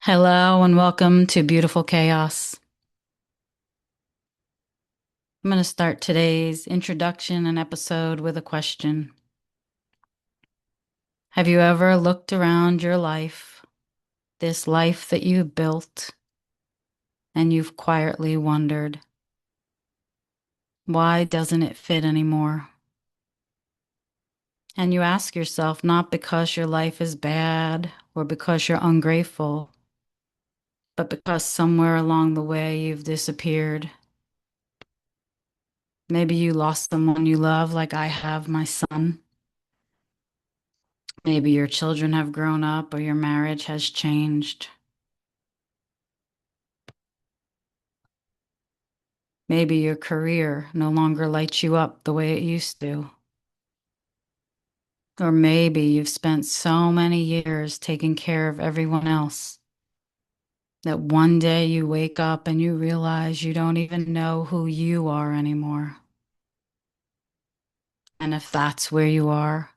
Hello and welcome to Beautiful Chaos. I'm going to start today's introduction and episode with a question. Have you ever looked around your life, this life that you built, and you've quietly wondered, why doesn't it fit anymore? And you ask yourself not because your life is bad or because you're ungrateful, but because somewhere along the way you've disappeared. Maybe you lost someone you love, like I have my son. Maybe your children have grown up or your marriage has changed. Maybe your career no longer lights you up the way it used to. Or maybe you've spent so many years taking care of everyone else that one day you wake up and you realize you don't even know who you are anymore. And if that's where you are,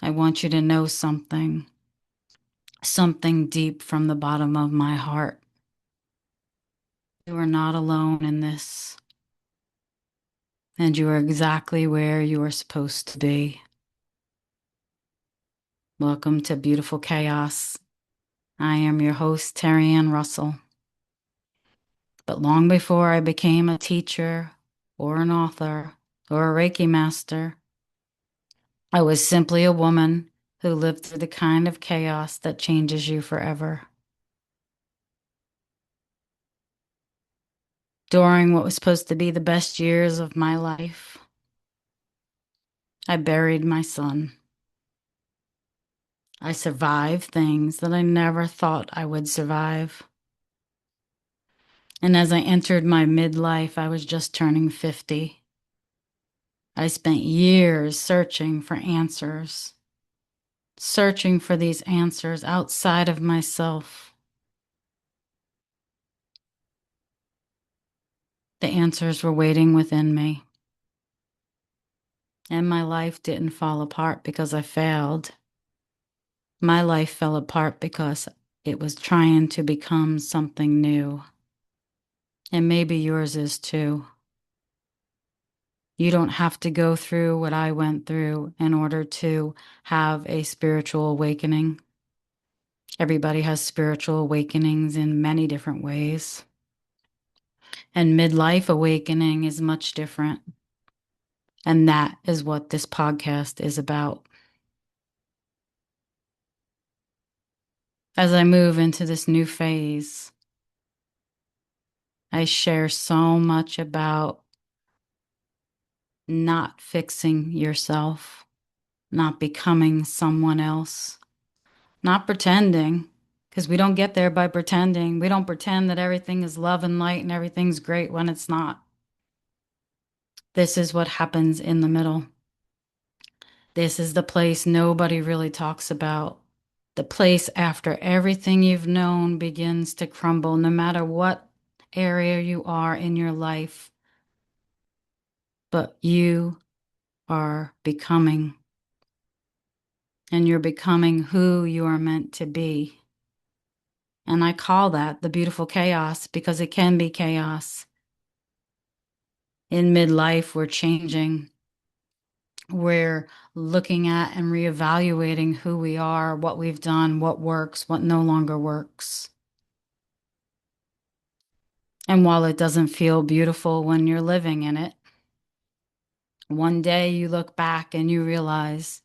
I want you to know something deep from the bottom of my heart. You are not alone in this, and you are exactly where you are supposed to be. Welcome to Beautiful Chaos. I am your host, Terry Ann Russell. But long before I became a teacher or an author or a Reiki master, I was simply a woman who lived through the kind of chaos that changes you forever. During what was supposed to be the best years of my life, I buried my son. I survived things that I never thought I would survive. And as I entered my midlife, I was just turning 50. I spent years searching for these answers outside of myself. The answers were waiting within me. And my life didn't fall apart because I failed. My life fell apart because it was trying to become something new. And maybe yours is too. You don't have to go through what I went through in order to have a spiritual awakening. Everybody has spiritual awakenings in many different ways. And midlife awakening is much different. And that is what this podcast is about. As I move into this new phase, I share so much about not fixing yourself, not becoming someone else, not pretending, because we don't get there by pretending. We don't pretend that everything is love and light and everything's great when it's not. This is what happens in the middle. This is the place nobody really talks about. The place after everything you've known begins to crumble, no matter what area you are in your life. But you are becoming, and you're becoming who you are meant to be. And I call that the beautiful chaos because it can be chaos. In midlife, we're changing. We're looking at and reevaluating who we are, what we've done, what works, what no longer works. And while it doesn't feel beautiful when you're living in it, one day you look back and you realize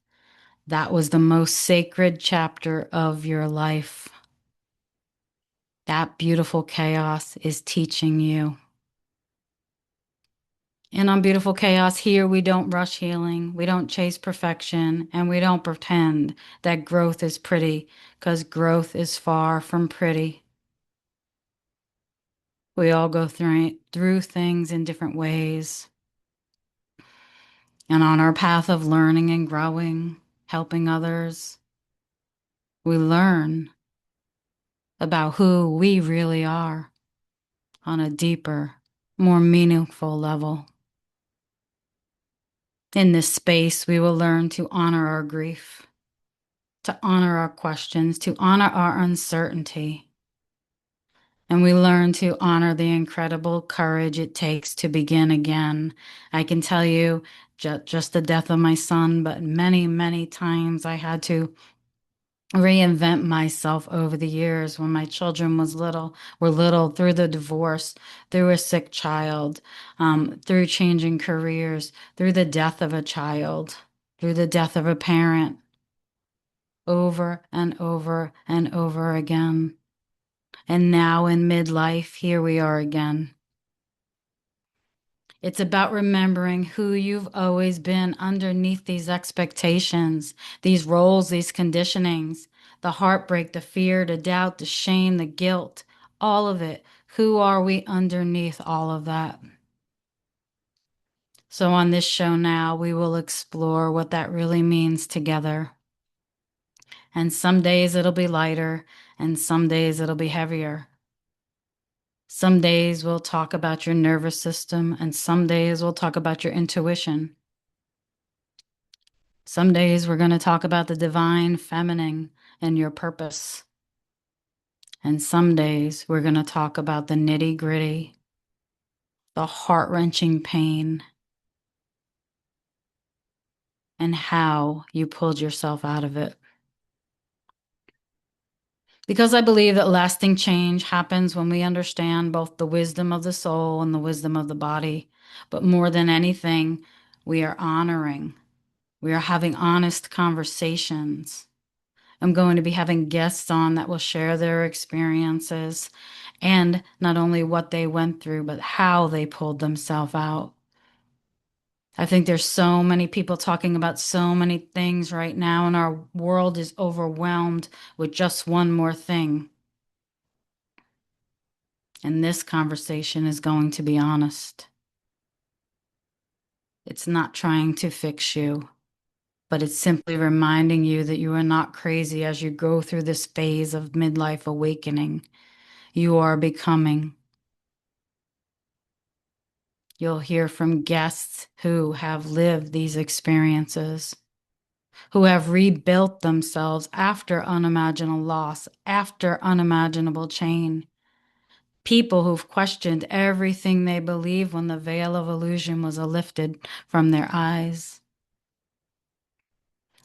that was the most sacred chapter of your life. That beautiful chaos is teaching you. And on Beautiful Chaos, here we don't rush healing, we don't chase perfection, and we don't pretend that growth is pretty, because growth is far from pretty. We all go through things in different ways. And on our path of learning and growing, helping others, we learn about who we really are on a deeper, more meaningful level. In this space, we will learn to honor our grief, to honor our questions, to honor our uncertainty. And we learn to honor the incredible courage it takes to begin again. I can tell you just the death of my son, but many, many times I had to reinvent myself over the years when my children were little, through the divorce, through a sick child, through changing careers, through the death of a child, through the death of a parent, over and over and over again. And now in midlife, here we are again. It's about remembering who you've always been underneath these expectations, these roles, these conditionings, the heartbreak, the fear, the doubt, the shame, the guilt, all of it. Who are we underneath all of that? So, on this show now, we will explore what that really means together. And some days it'll be lighter, and some days it'll be heavier. Some days we'll talk about your nervous system, and some days we'll talk about your intuition. Some days we're going to talk about the divine feminine and your purpose. And some days we're going to talk about the nitty gritty, the heart wrenching pain, and how you pulled yourself out of it. Because I believe that lasting change happens when we understand both the wisdom of the soul and the wisdom of the body. But more than anything, we are honoring. We are having honest conversations. I'm going to be having guests on that will share their experiences and not only what they went through, but how they pulled themselves out. I think there's so many people talking about so many things right now, and our world is overwhelmed with just one more thing. And this conversation is going to be honest. It's not trying to fix you, but it's simply reminding you that you are not crazy as you go through this phase of midlife awakening. You are becoming. You'll hear from guests who have lived these experiences, who have rebuilt themselves after unimaginable loss, after unimaginable change. People who've questioned everything they believe when the veil of illusion was lifted from their eyes.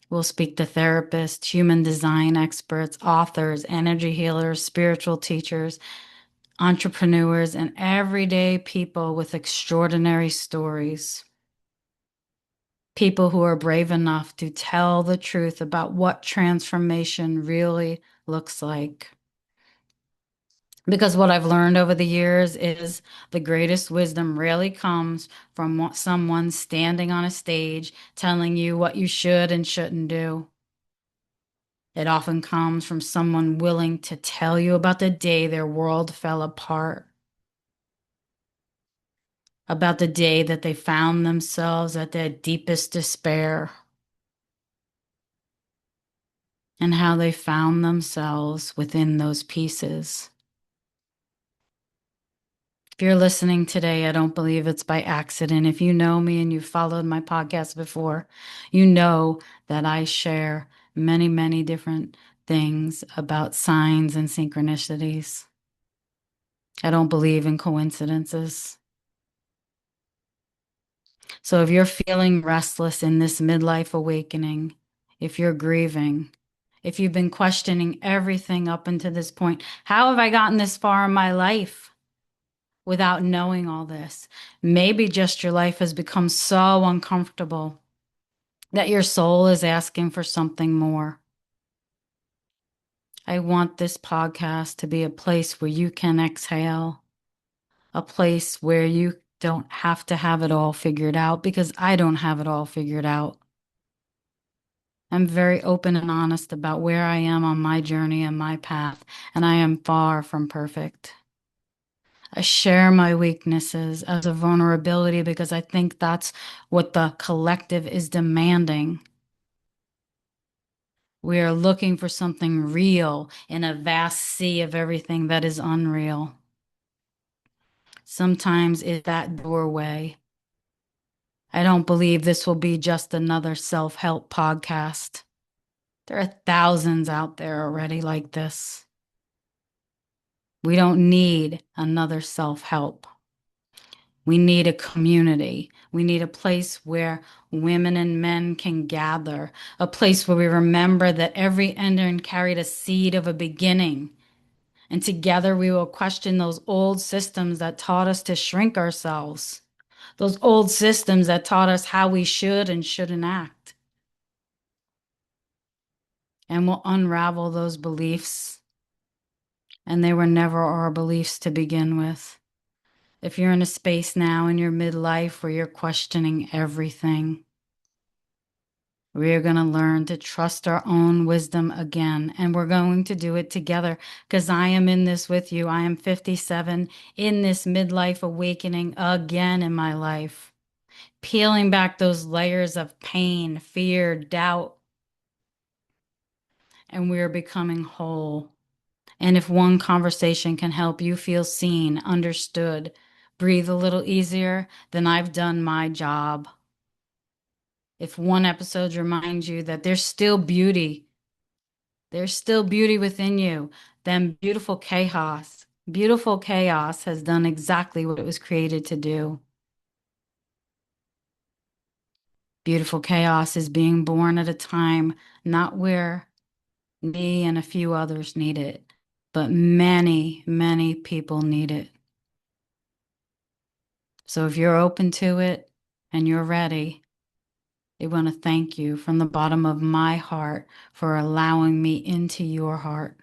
We'll speak to therapists, human design experts, authors, energy healers, spiritual teachers, entrepreneurs, and everyday people with extraordinary stories. People who are brave enough to tell the truth about what transformation really looks like. Because what I've learned over the years is the greatest wisdom rarely comes from someone standing on a stage telling you what you should and shouldn't do. It often comes from someone willing to tell you about the day their world fell apart, about the day that they found themselves at their deepest despair, and how they found themselves within those pieces. If you're listening today, I don't believe it's by accident. If you know me and you've followed my podcast before, you know that I share many, many different things about signs and synchronicities. I don't believe in coincidences. So if you're feeling restless in this midlife awakening, if you're grieving, if you've been questioning everything up until this point, how have I gotten this far in my life without knowing all this? Maybe just your life has become so uncomfortable that your soul is asking for something more. I want this podcast to be a place where you can exhale, a place where you don't have to have it all figured out, because I don't have it all figured out. I'm very open and honest about where I am on my journey and my path, and I am far from perfect. I share my weaknesses as a vulnerability because I think that's what the collective is demanding. We are looking for something real in a vast sea of everything that is unreal. Sometimes it's that doorway. I don't believe this will be just another self-help podcast. There are thousands out there already like this. We don't need another self-help. We need a community. We need a place where women and men can gather, a place where we remember that every ending carried a seed of a beginning. And together we will question those old systems that taught us to shrink ourselves, those old systems that taught us how we should and shouldn't act. And we'll unravel those beliefs. And they were never our beliefs to begin with. If you're in a space now in your midlife where you're questioning everything, we're going to learn to trust our own wisdom again. And we're going to do it together because I am in this with you. I am 57 in this midlife awakening again in my life, peeling back those layers of pain, fear, doubt, and we're becoming whole. And if one conversation can help you feel seen, understood, breathe a little easier, then I've done my job. If one episode reminds you that there's still beauty within you, then beautiful chaos has done exactly what it was created to do. Beautiful chaos is being born at a time not where me and a few others need it, but many, many people need it. So if you're open to it and you're ready, I want to thank you from the bottom of my heart for allowing me into your heart.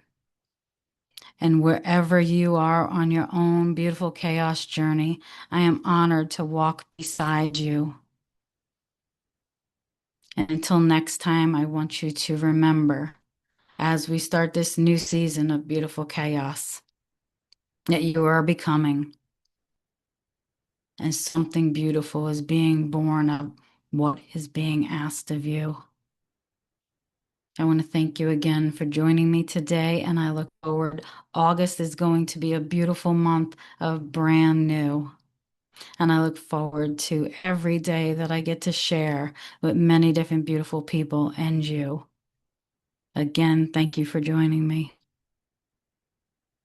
And wherever you are on your own beautiful chaos journey, I am honored to walk beside you. And until next time, I want you to remember, as we start this new season of beautiful chaos, that you are becoming, and something beautiful is being born of what is being asked of you. I want to thank you again for joining me today, and I look forward. August is going to be a beautiful month of brand new, and I look forward to every day that I get to share with many different beautiful people and you. Again, thank you for joining me.